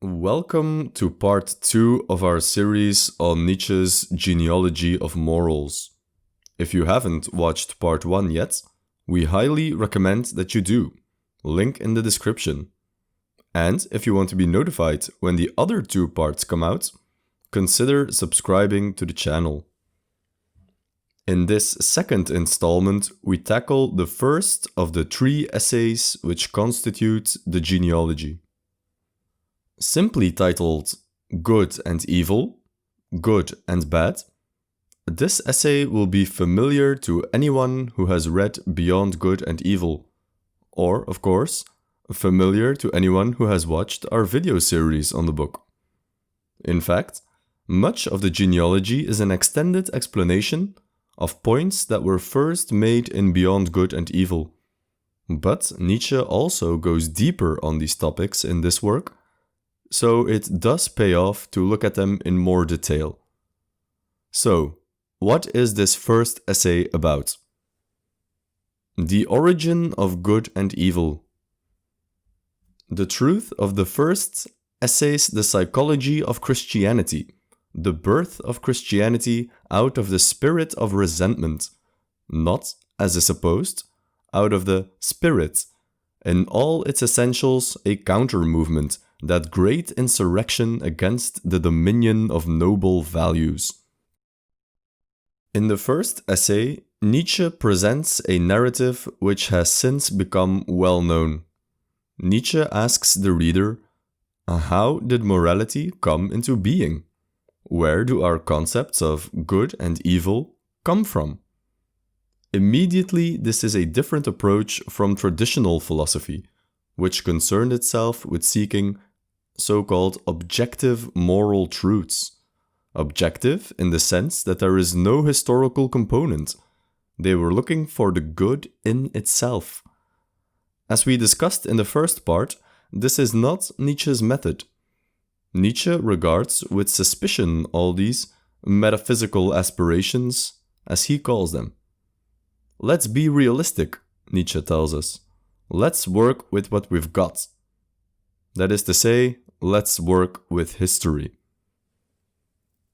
Welcome to part 2 of our series on Nietzsche's Genealogy of Morals. If you haven't watched part 1 yet, we highly recommend that you do. Link in the description. And if you want to be notified when the other 2 parts come out, consider subscribing to the channel. In this second installment, we tackle the first of the 3 essays which constitute the genealogy. Simply titled Good and Evil, Good and Bad, this essay will be familiar to anyone who has read Beyond Good and Evil, or, of course, familiar to anyone who has watched our video series on the book. In fact, much of the genealogy is an extended explanation of points that were first made in Beyond Good and Evil. But Nietzsche also goes deeper on these topics in this work, so it does pay off to look at them in more detail. So, what is this first essay about? The origin of good and evil. The truth of the first essays the psychology of Christianity, the birth of Christianity out of the spirit of resentment, not, as is supposed, out of the spirit, in all its essentials a counter-movement, that great insurrection against the dominion of noble values. In the first essay, Nietzsche presents a narrative which has since become well known. Nietzsche asks the reader, how did morality come into being? Where do our concepts of good and evil come from? Immediately, this is a different approach from traditional philosophy, which concerned itself with seeking so-called objective moral truths. Objective in the sense that there is no historical component. They were looking for the good in itself. As we discussed in the first part, this is not Nietzsche's method. Nietzsche regards with suspicion all these metaphysical aspirations, as he calls them. Let's be realistic, Nietzsche tells us. Let's work with what we've got. That is to say, let's work with history.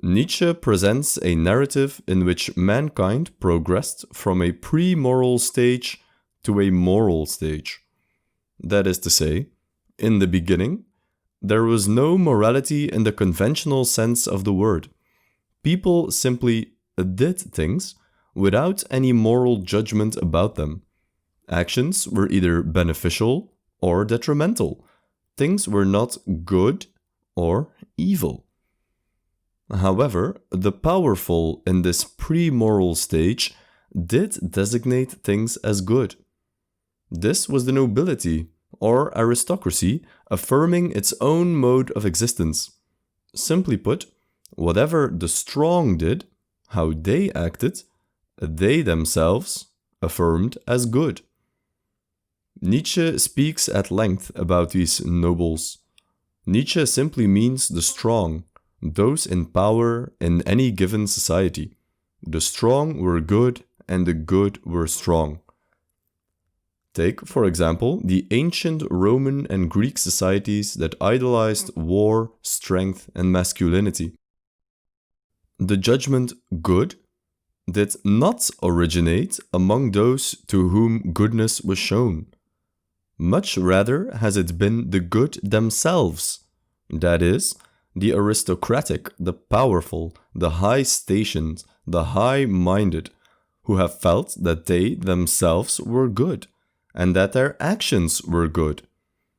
Nietzsche presents a narrative in which mankind progressed from a pre-moral stage to a moral stage. That is to say, in the beginning, there was no morality in the conventional sense of the word. People simply did things without any moral judgment about them. Actions were either beneficial or detrimental. Things were not good or evil. However, the powerful in this pre-moral stage did designate things as good. This was the nobility or aristocracy affirming its own mode of existence. Simply put, whatever the strong did, how they acted, they themselves affirmed as good. Nietzsche speaks at length about these nobles. Nietzsche simply means the strong, those in power in any given society. The strong were good and the good were strong. Take, for example, the ancient Roman and Greek societies that idolized war, strength, and masculinity. The judgment good did not originate among those to whom goodness was shown. Much rather has it been the good themselves, that is, the aristocratic, the powerful, the high-stationed, the high-minded, who have felt that they themselves were good, and that their actions were good.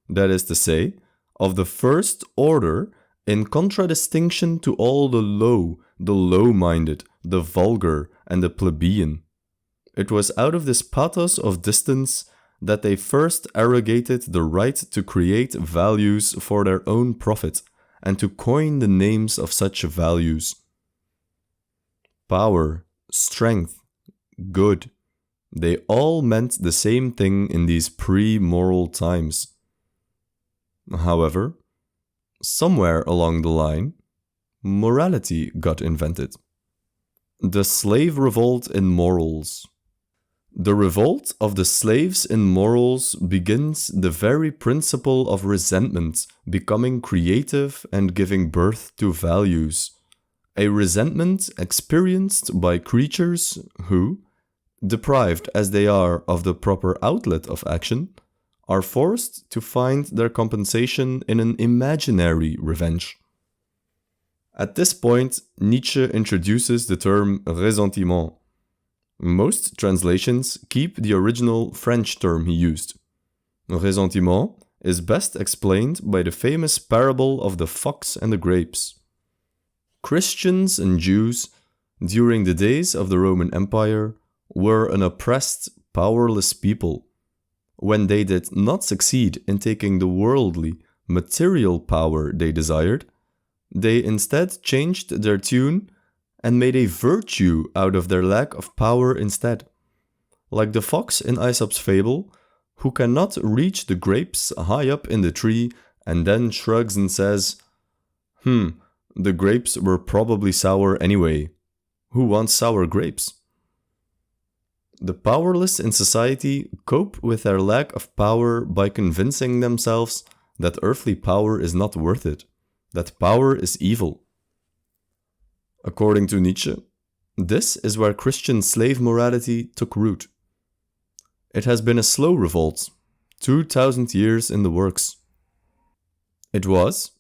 That is to say, of the first order, in contradistinction to all the low-minded, the vulgar, and the plebeian. It was out of this pathos of distance that they first arrogated the right to create values for their own profit and to coin the names of such values. Power, strength, good, they all meant the same thing in these pre-moral times. However, somewhere along the line, morality got invented. The slave revolt in morals. The revolt of the slaves in morals begins the very principle of resentment becoming creative and giving birth to values. A resentment experienced by creatures who, deprived as they are of the proper outlet of action, are forced to find their compensation in an imaginary revenge. At this point, Nietzsche introduces the term ressentiment. Most translations keep the original French term he used. Ressentiment is best explained by the famous parable of the fox and the grapes. Christians and Jews, during the days of the Roman Empire, were an oppressed, powerless people. When they did not succeed in taking the worldly, material power they desired, they instead changed their tune and made a virtue out of their lack of power instead. Like the fox in Aesop's fable, who cannot reach the grapes high up in the tree and then shrugs and says, the grapes were probably sour anyway. Who wants sour grapes? The powerless in society cope with their lack of power by convincing themselves that earthly power is not worth it, that power is evil. According to Nietzsche, this is where Christian slave morality took root. It has been a slow revolt, 2,000 years in the works. It was,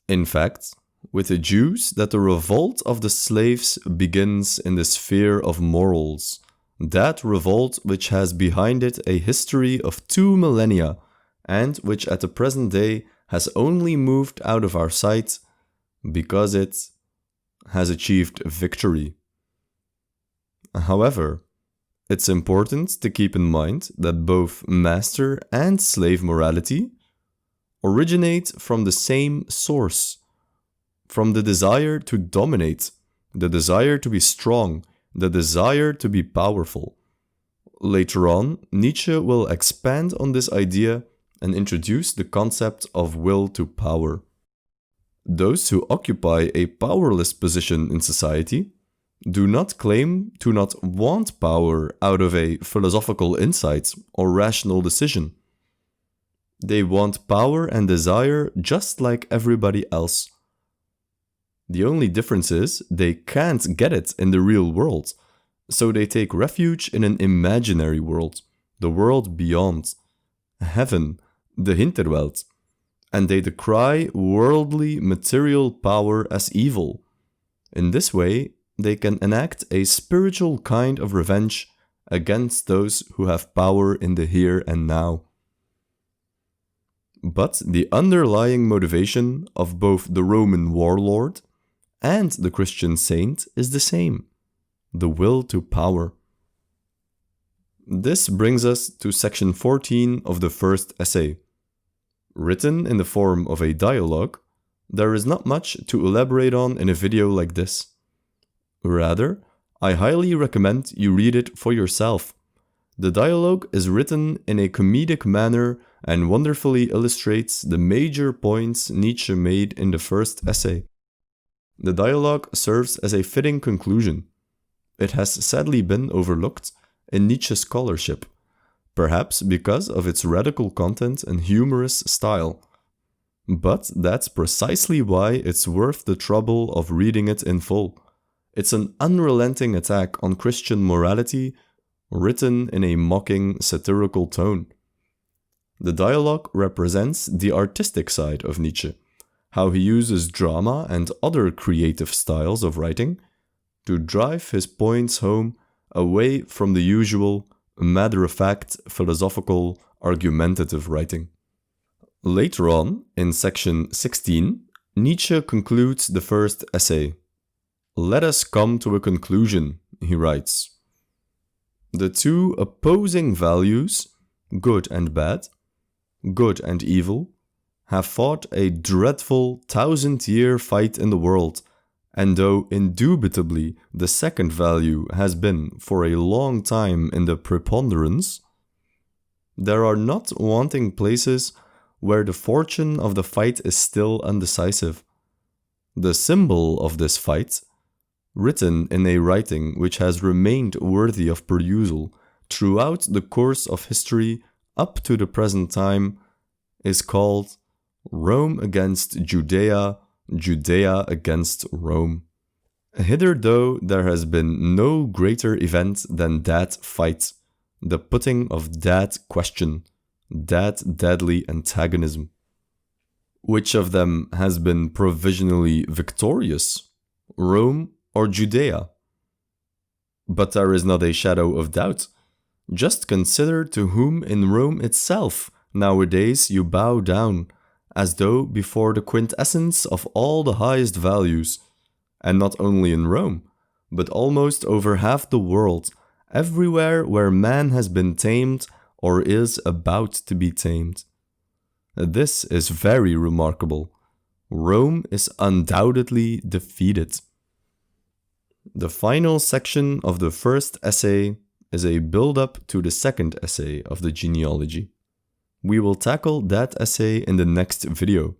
in fact, with the Jews that the revolt of the slaves begins in the sphere of morals, that revolt which has behind it a history of 2 millennia and which at the present day has only moved out of our sight because it has achieved victory. However, it's important to keep in mind that both master and slave morality originate from the same source, from the desire to dominate, the desire to be strong, the desire to be powerful. Later on, Nietzsche will expand on this idea and introduce the concept of will to power. Those who occupy a powerless position in society do not claim to not want power out of a philosophical insight or rational decision. They want power and desire just like everybody else. The only difference is they can't get it in the real world, so they take refuge in an imaginary world, the world beyond, heaven, the Hinterwelt, and they decry worldly material power as evil. In this way, they can enact a spiritual kind of revenge against those who have power in the here and now. But the underlying motivation of both the Roman warlord and the Christian saint is the same: the will to power. This brings us to section 14 of the first essay. Written in the form of a dialogue, there is not much to elaborate on in a video like this. Rather, I highly recommend you read it for yourself. The dialogue is written in a comedic manner and wonderfully illustrates the major points Nietzsche made in the first essay. The dialogue serves as a fitting conclusion. It has sadly been overlooked in Nietzsche's scholarship, perhaps because of its radical content and humorous style. But that's precisely why it's worth the trouble of reading it in full. It's an unrelenting attack on Christian morality, written in a mocking, satirical tone. The dialogue represents the artistic side of Nietzsche, how he uses drama and other creative styles of writing to drive his points home away from the usual, matter-of-fact, philosophical, argumentative writing. Later on, in section 16, Nietzsche concludes the first essay. "Let us come to a conclusion," he writes. "The two opposing values, good and bad, good and evil, have fought a dreadful 1,000-year fight in the world, and though indubitably the second value has been for a long time in the preponderance, there are not wanting places where the fortune of the fight is still undecisive. The symbol of this fight, written in a writing which has remained worthy of perusal throughout the course of history up to the present time is called Rome against Judea, Judea against Rome. Hitherto there has been no greater event than that fight, the putting of that question, that deadly antagonism. Which of them has been provisionally victorious, Rome or Judea? But there is not a shadow of doubt. Just consider to whom in Rome itself nowadays you bow down, as though before the quintessence of all the highest values, and not only in Rome, but almost over half the world, everywhere where man has been tamed or is about to be tamed. This is very remarkable. Rome is undoubtedly defeated. The final section of the first essay is a build-up to the second essay of the genealogy. We will tackle that essay in the next video.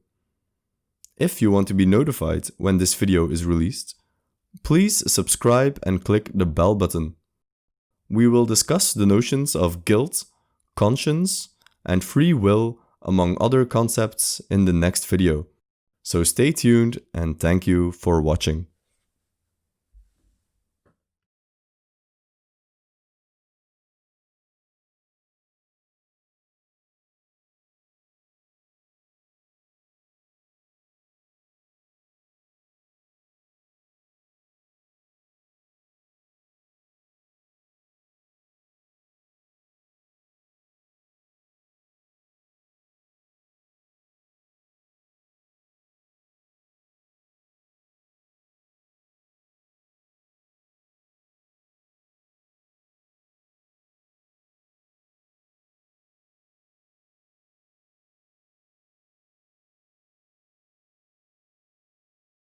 If you want to be notified when this video is released, please subscribe and click the bell button. We will discuss the notions of guilt, conscience, and free will among other concepts in the next video. So stay tuned and thank you for watching.